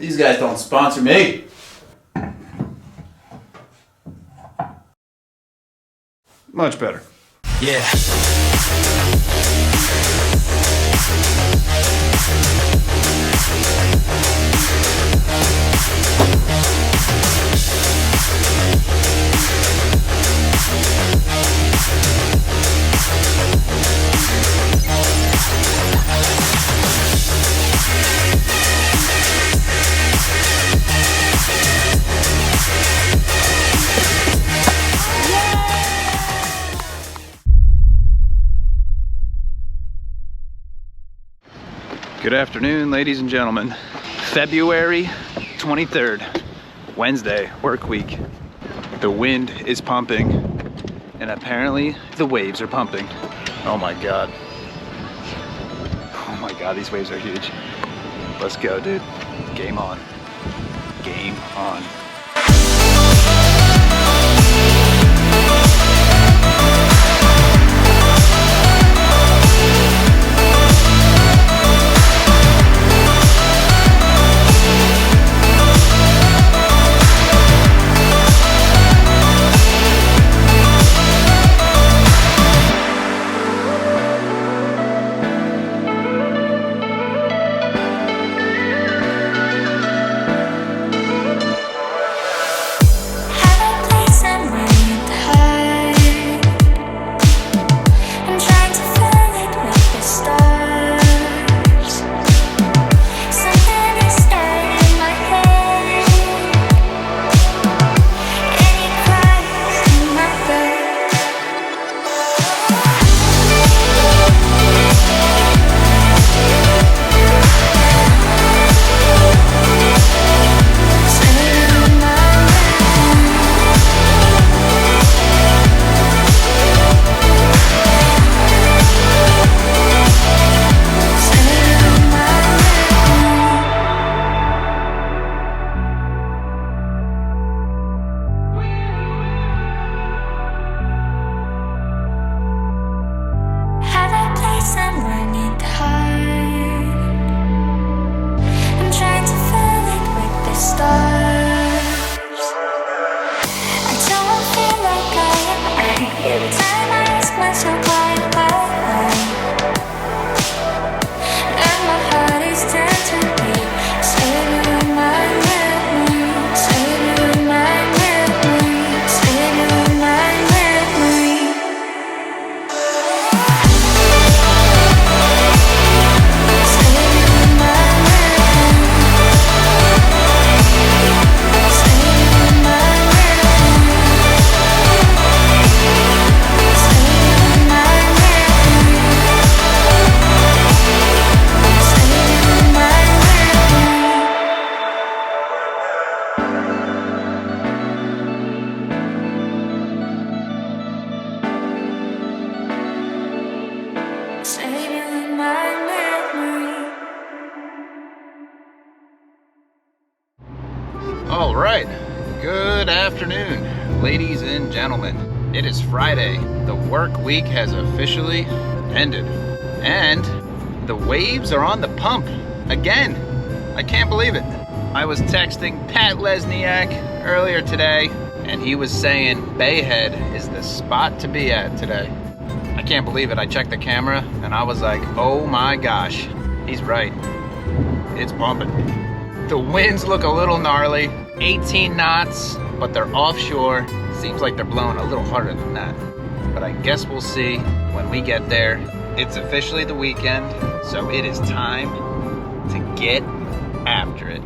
These guys don't sponsor me. Much better. Yeah. Good afternoon, ladies and gentlemen. February 23rd, Wednesday, work week. The wind is pumping, and apparently the waves are pumping. Oh my God. Oh my God, these waves are huge. Let's go, dude. Game on. Game on. All right, good afternoon, ladies and gentlemen. It is Friday. The work week has officially ended, and the waves are on the pump again. I can't believe it. I was texting Pat Lesniak earlier today, and he was saying Bayhead is the spot to be at today. I can't believe it. I checked the camera, and I was like, oh my gosh, he's right. It's pumping. The winds look a little gnarly, 18 knots, but they're offshore. Seems like they're blowing a little harder than that. But I guess we'll see when we get there. It's officially the weekend, so it is time to get after it.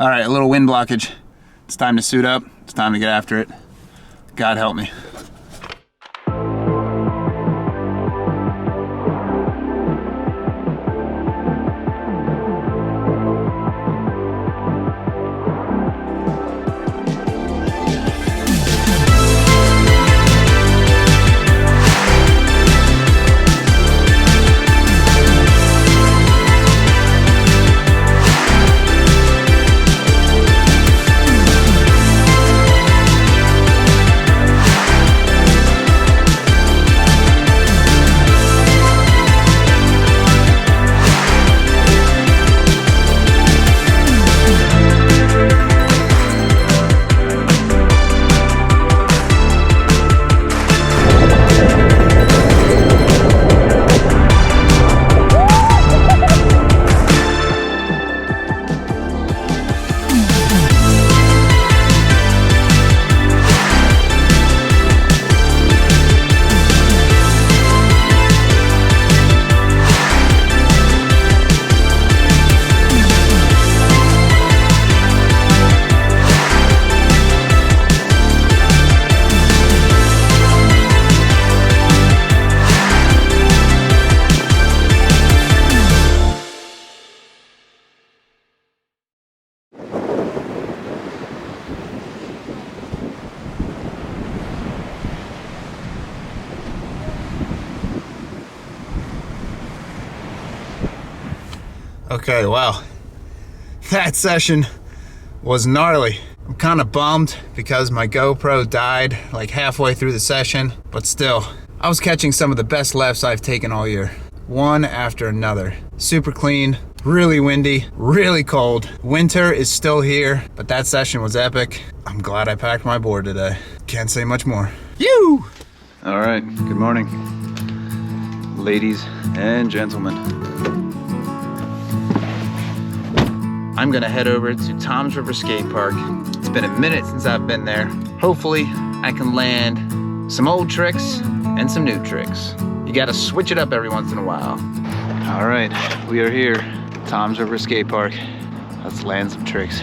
All right, a little wind blockage. It's time to suit up. It's time to get after it. God help me. Okay, well, that session was gnarly. I'm kind of bummed because my GoPro died like halfway through the session, but still, I was catching some of the best lefts I've taken all year. One after another. Super clean, really windy, really cold. Winter is still here, but that session was epic. I'm glad I packed my board today. Can't say much more. You! All right, good morning, ladies and gentlemen. I'm gonna head over to Tom's River Skate Park. It's been a minute since I've been there. Hopefully, I can land some old tricks and some new tricks. You gotta switch it up every once in a while. All right, we are here, Tom's River Skate Park. Let's land some tricks.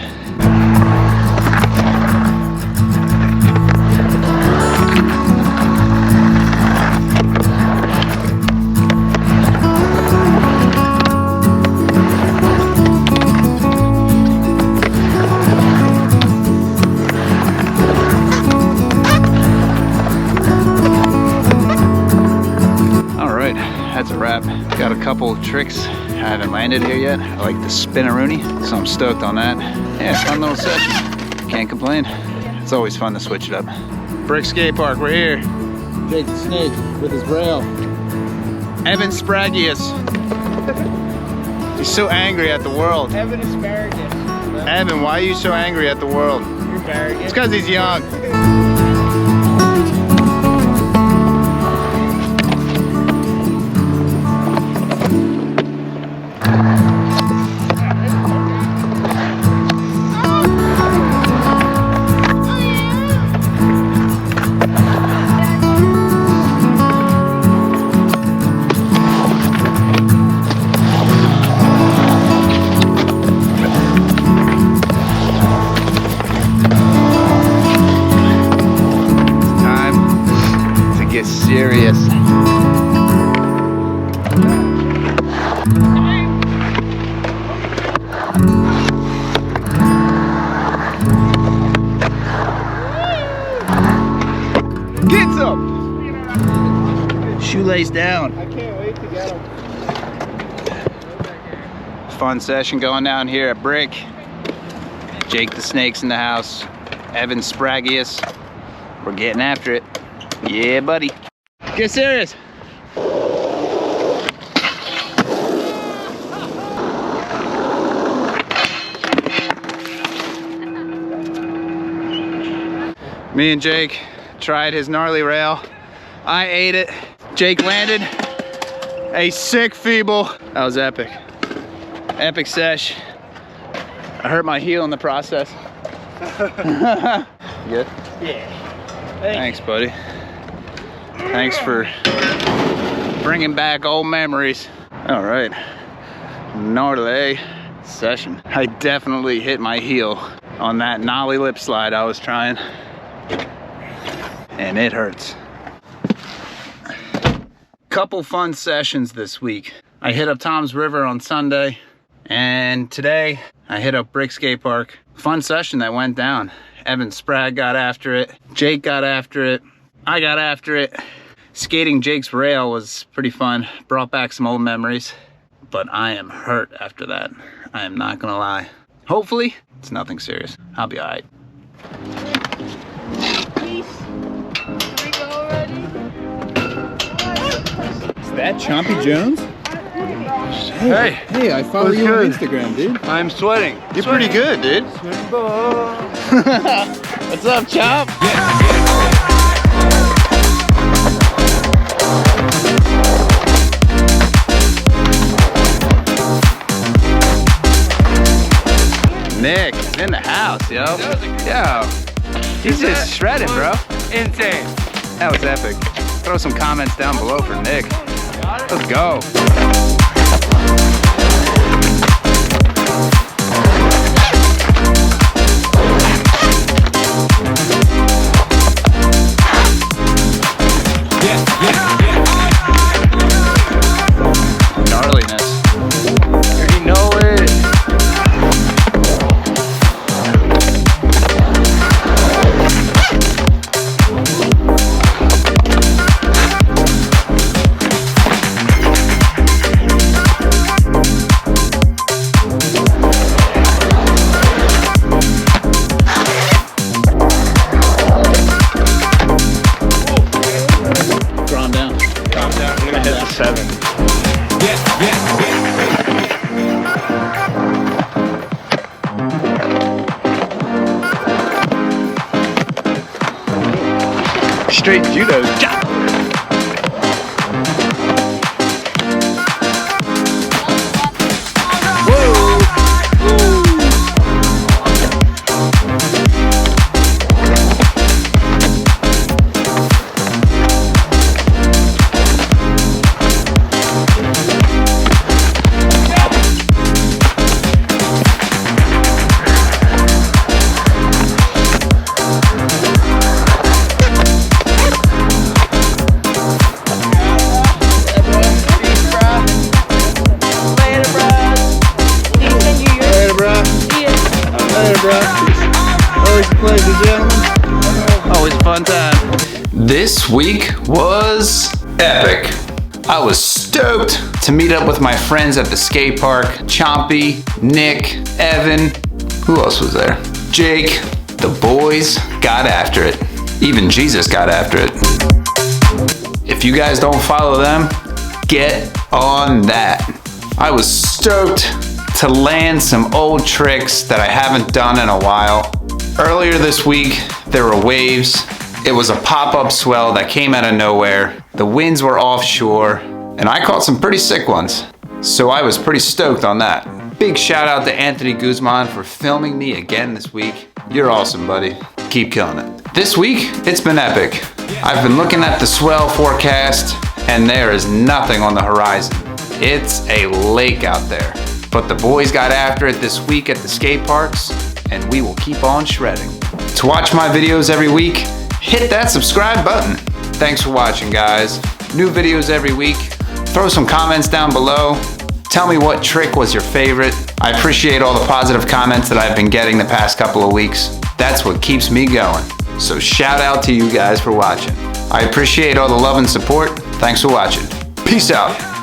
That's a wrap. Got a couple of tricks I haven't landed here yet. I like the spin-a-rooney, so I'm stoked on that. Yeah, fun little session. Can't complain. It's always fun to switch it up. Brick Skate Park, we're here. Jake the Snake with his rail. Evan Spragius. He's so angry at the world. Evan Asparagus. Evan, why are you so angry at the world? You're Asparagus. It's because he's young. Serious. Get some! Shoelace down. I can't wait to get them. Fun session going down here at Brick. Jake the Snake's in the house. Evan Spragius. We're getting after it. Yeah, buddy. Get serious. Me and Jake tried his gnarly rail. I ate it. Jake landed a sick feeble. That was epic. Epic sesh. I hurt my heel in the process. Good? Yeah. Thanks, buddy. Thanks for bringing back old memories. All right, gnarly session. I definitely hit my heel on that nollie lip slide I was trying, and it hurts. Couple fun sessions this week. I hit up Tom's River on Sunday, and today I hit up Brick Skate Park. Fun session that went down. Evan Spragg got after it. Jake got after it. I got after it. Skating Jake's rail was pretty fun. Brought back some old memories, but I am hurt after that. I am not gonna lie. Hopefully, it's nothing serious. I'll be all right. Peace. Can we go already? Is that Chompy Jones? Hey, Hey, I follow what's you good? on Instagram, dude. I'm sweating. You're pretty good, dude. What's up, Chomp? Nick is in the house, yo. Yo, he's just shredded, bro. Insane. That was epic. Throw some comments down below for Nick. Let's go. Gnarliness. You already know it. straight judo chop. Always a pleasure, gentlemen. Always a fun time. This week was epic. I was stoked to meet up with my friends at the skate park. Chompy, Nick, Evan, who else was there? Jake. The boys got after it. Even Jesus got after it. If you guys don't follow them, get on that. I was stoked to land some old tricks that I haven't done in a while. Earlier this week, there were waves. It was a pop-up swell that came out of nowhere. The winds were offshore, and I caught some pretty sick ones. So I was pretty stoked on that. Big shout out to Anthony Guzman for filming me again this week. You're awesome, buddy. Keep killing it. This week, it's been epic. I've been looking at the swell forecast, and there is nothing on the horizon. It's a lake out there. But the boys got after it this week at the skate parks, and we will keep on shredding. To watch my videos every week, hit that subscribe button. Thanks for watching, guys. New videos every week. Throw some comments down below. Tell me what trick was your favorite. I appreciate all the positive comments that I've been getting the past couple of weeks. That's what keeps me going. So shout out to you guys for watching. I appreciate all the love and support. Thanks for watching. Peace out.